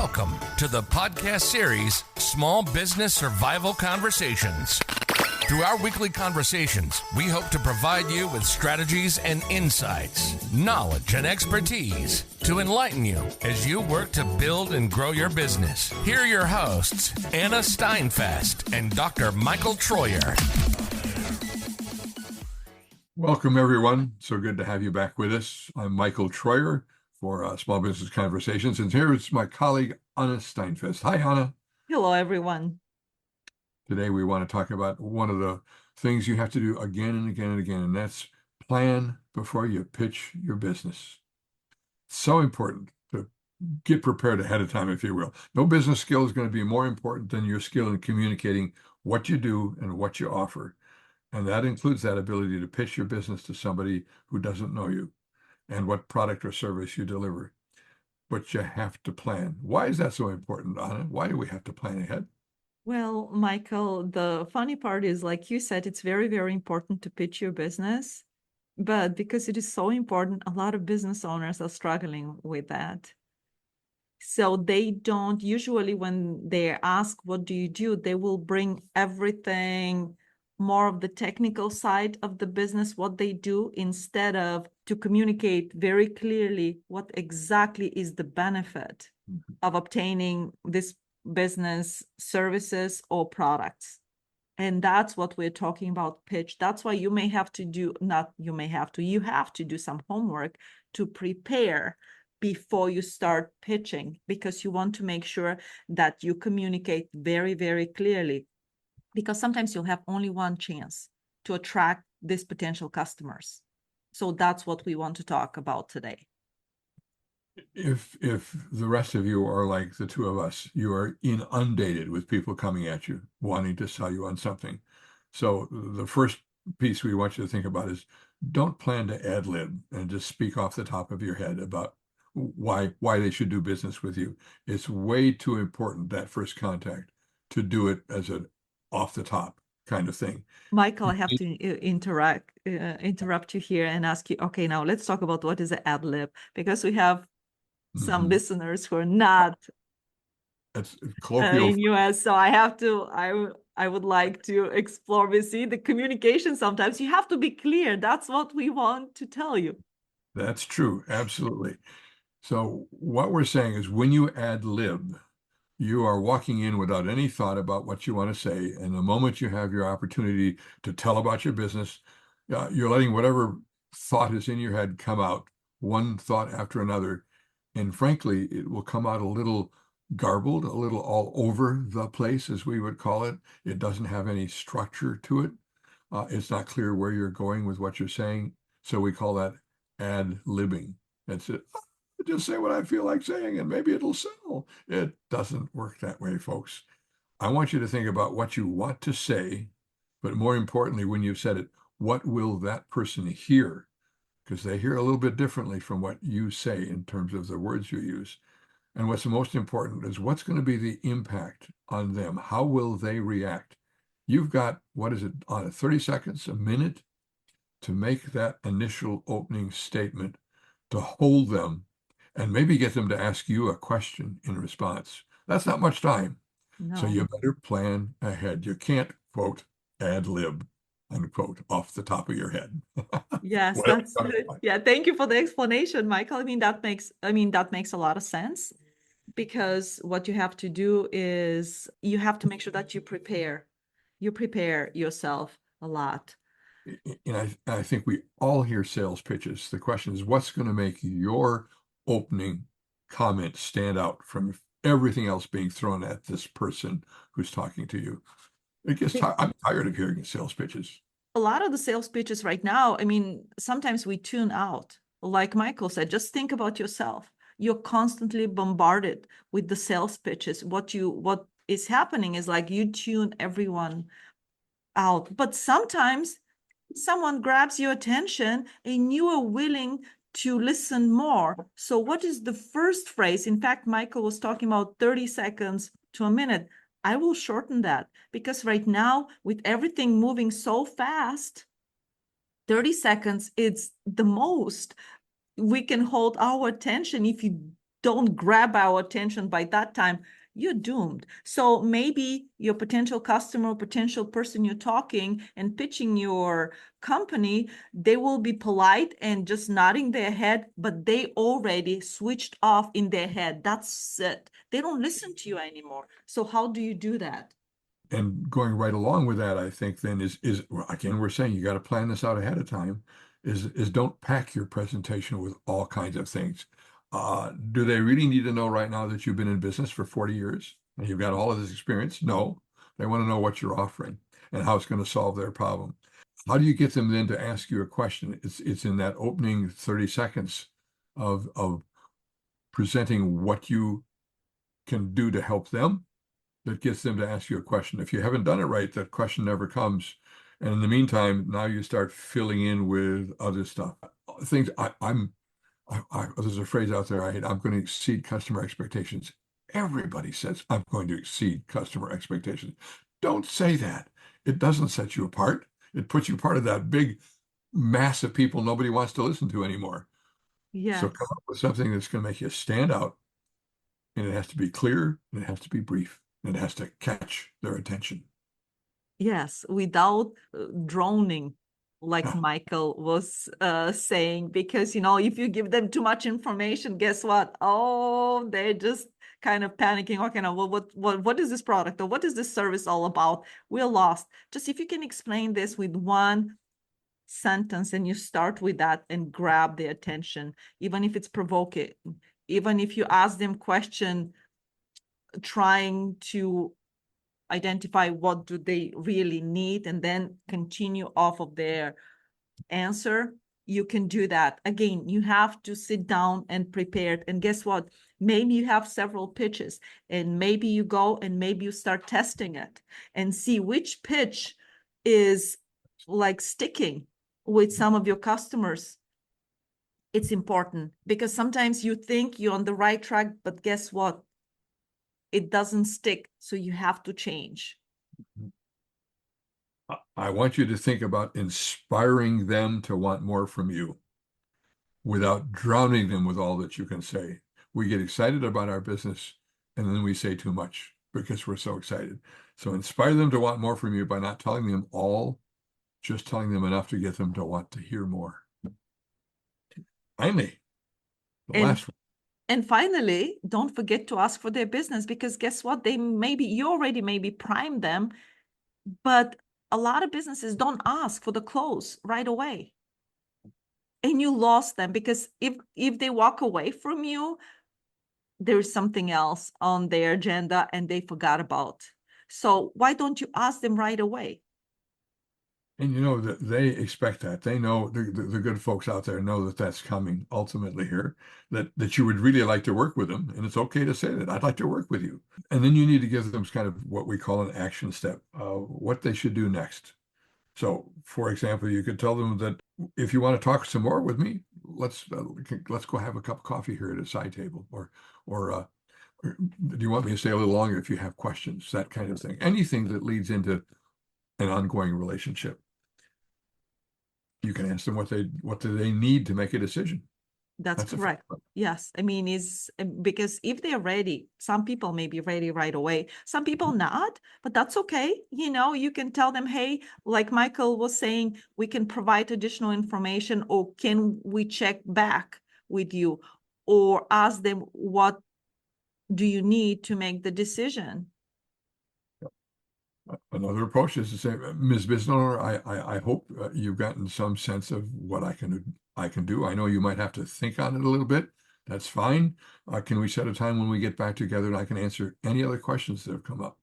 Welcome to the podcast series, Small Business Survival Conversations. Through our weekly conversations, we hope to provide you with strategies and insights, knowledge and expertise to enlighten you as you work to build and grow your business. Here are your hosts, Anna Steinfest and Dr. Michael Troyer. Welcome, everyone. So good to have you back with us. I'm Michael Troyer for Small Business Conversations, and here is my colleague, Anna Steinfest. Hi, Anna. Hello, everyone. Today, we want to talk about one of the things you have to do again and again and again, and that's plan before you pitch your business. So important to get prepared ahead of time, if you will. No business skill is going to be more important than your skill in communicating what you do and what you offer. And that includes that ability to pitch your business to somebody who doesn't know you and what product or service you deliver. But you have to plan. Why is that so important, Anna? Why do we have to plan ahead? Well, Michael, the funny part is, like you said, it's very, very important to pitch your business. But because it is so important, a lot of business owners are struggling with that. So they don't, usually when they ask, what do you do? They will bring everything, more of the technical side of the business, what they do, instead of to communicate very clearly what exactly is the benefit of obtaining this business services or products. And that's what we're talking about pitch. That's why you may have to do, you have to do some homework to prepare before you start pitching, because you want to make sure that you communicate very, very clearly, because sometimes you'll have only one chance to attract these potential customers. So that's what we want to talk about today. If the rest of you are like the two of us, you are inundated with people coming at you, wanting to sell you on something. So the first piece we want you to think about is don't plan to ad-lib and just speak off the top of your head about why they should do business with you. It's way too important, that first contact, to do it as an off the top kind of thing. Michael, I have to interrupt you here and ask you, okay, now let's talk about what is an Adlib, because we have some listeners who are not in US. So I would like to explore. We see the communication. Sometimes you have to be clear. That's what we want to tell you. That's true. Absolutely. So what we're saying is when you ad lib, you are walking in without any thought about what you want to say. And the moment you have your opportunity to tell about your business, you're letting whatever thought is in your head come out, one thought after another. And frankly, it will come out a little garbled, a little all over the place, as we would call it. It doesn't have any structure to it. It's not clear where you're going with what you're saying. So we call that ad-libbing. That's it. Just say what I feel like saying, and maybe it'll sell. It doesn't work that way, folks. I want you to think about what you want to say, but more importantly, when you've said it, what will that person hear? Because they hear a little bit differently from what you say in terms of the words you use. And what's most important is what's going to be the impact on them? How will they react? You've got, 30 seconds, a minute to make that initial opening statement, to hold them, and maybe get them to ask you a question in response. That's not much time. No. So you better plan ahead. You can't, quote, ad lib, unquote, off the top of your head. Yes, that's good. Yeah, thank you for the explanation, Michael. That makes a lot of sense, because what you have to do is you have to make sure that you prepare yourself a lot. And I think we all hear sales pitches. The question is, what's going to make your opening comment stand out from everything else being thrown at this person who's talking to you? I'm tired of hearing sales pitches. A lot of the sales pitches right now, sometimes we tune out. Like Michael said, just think about yourself. You're constantly bombarded with the sales pitches. What is happening is like you tune everyone out. But sometimes someone grabs your attention and you are willing to listen more. So what is the first phrase? In fact, Michael was talking about 30 seconds to a minute. I will shorten that, because right now, with everything moving so fast, 30 seconds is the most we can hold our attention if you don't grab our attention by that time, you're doomed. So maybe your potential customer, potential person you're talking and pitching your company, they will be polite and just nodding their head, but they already switched off in their head. That's it. They don't listen to you anymore. So how do you do that? And going right along with that, I think then is well, again, we're saying you got to plan this out ahead of time, is don't pack your presentation with all kinds of things. Do they really need to know right now that you've been in business for 40 years and you've got all of this experience? No, they want to know what you're offering and how it's going to solve their problem. How do you get them then to ask you a question? It's in that opening 30 seconds of presenting what you can do to help them that gets them to ask you a question. If you haven't done it right, that question never comes. And in the meantime, now you start filling in with other stuff. Things there's a phrase out there I hate, I'm going to exceed customer expectations. Everybody says, I'm going to exceed customer expectations. Don't say that. It doesn't set you apart. It puts you part of that big mass of people nobody wants to listen to anymore. So Yes. come up with something that's going to make you stand out. And it has to be clear, and it has to be brief, and it has to catch their attention. Yes, without droning, like Yeah. Michael was saying, because if you give them too much information, guess what? Oh, they're just kind of panicking. Okay, now what is this product or what is this service all about? We're lost. Just if you can explain this with one sentence and you start with that and grab their attention, even if it's provoking, even if you ask them question, trying to identify what do they really need and then continue off of their answer, you can do that. Again, you have to sit down and prepare it. And guess what? Maybe you have several pitches and maybe you go and maybe you start testing it and see which pitch is like sticking with some of your customers. It's important because sometimes you think you're on the right track, but guess what? It doesn't stick. So you have to change. I want you to think about inspiring them to want more from you without drowning them with all that you can say. We get excited about our business and then we say too much because we're so excited. So inspire them to want more from you by not telling them all, just telling them enough to get them to want to hear more. Finally, the And last one. And finally, don't forget to ask for their business because guess what? You already maybe primed them, but a lot of businesses don't ask for the close right away. And you lost them because if they walk away from you, there's something else on their agenda and they forgot about. So why don't you ask them right away? And you know that they expect that. They know the good folks out there know that that's coming ultimately here, that you would really like to work with them. And it's okay to say that I'd like to work with you. And then you need to give them kind of what we call an action step, what they should do next. So, for example, you could tell them that if you want to talk some more with me, let's go have a cup of coffee here at a side table, or do you want me to stay a little longer if you have questions, that kind of thing. Anything that leads into an ongoing relationship. You can ask them what do they need to make a decision. That's That's a correct. Yes. I mean, is because if they're ready, some people may be ready right away. Some people not, but that's okay. You can tell them, hey, like Michael was saying, we can provide additional information or can we check back with you or ask them, what do you need to make the decision? Another approach is to say, Ms. Business Owner, I hope you've gotten some sense of what I can do. I know you might have to think on it a little bit. That's fine. Can we set a time when we get back together and I can answer any other questions that have come up?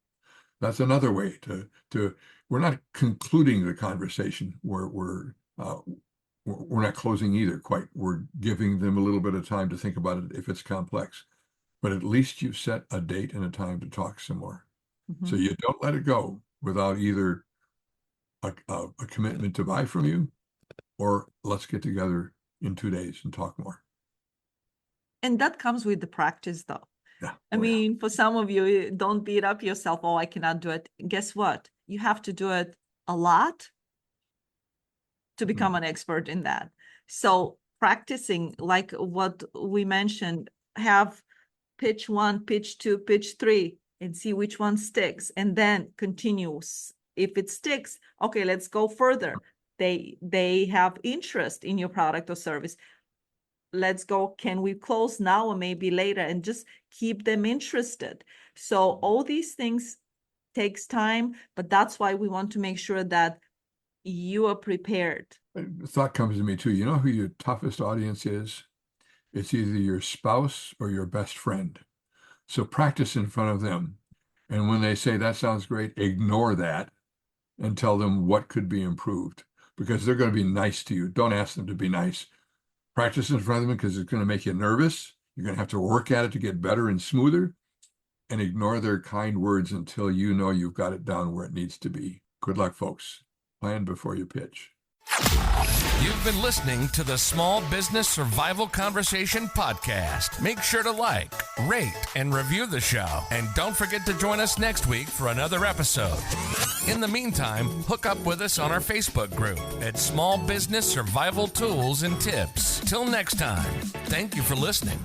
That's another way to we're not concluding the conversation. We're not closing either quite. We're giving them a little bit of time to think about it if it's complex. But at least you've set a date and a time to talk some more. So you don't let it go without either a commitment to buy from you or let's get together in 2 days and talk more. And that comes with the practice, though. Yeah. I mean, for some of you, don't beat up yourself. Oh, I cannot do it. Guess what? You have to do it a lot to become an expert in that. So practicing, like what we mentioned, have pitch 1, pitch 2, pitch 3, and see which one sticks, and then continues. If it sticks, okay, let's go further. They have interest in your product or service. Let's go, can we close now or maybe later, and just keep them interested. So all these things takes time, but that's why we want to make sure that you are prepared. The thought comes to me too. You know who your toughest audience is? It's either your spouse or your best friend. So practice in front of them. And when they say, that sounds great, ignore that and tell them what could be improved, because they're going to be nice to you. Don't ask them to be nice. Practice in front of them because it's going to make you nervous. You're going to have to work at it to get better and smoother, and ignore their kind words until you know you've got it down where it needs to be. Good luck, folks. Plan before you pitch. You've been listening to the Small Business Survival Conversation podcast. Make sure to like, rate, and review the show. And don't forget to join us next week for another episode. In the meantime, hook up with us on our Facebook group at Small Business Survival Tools and Tips. Till next time, thank you for listening.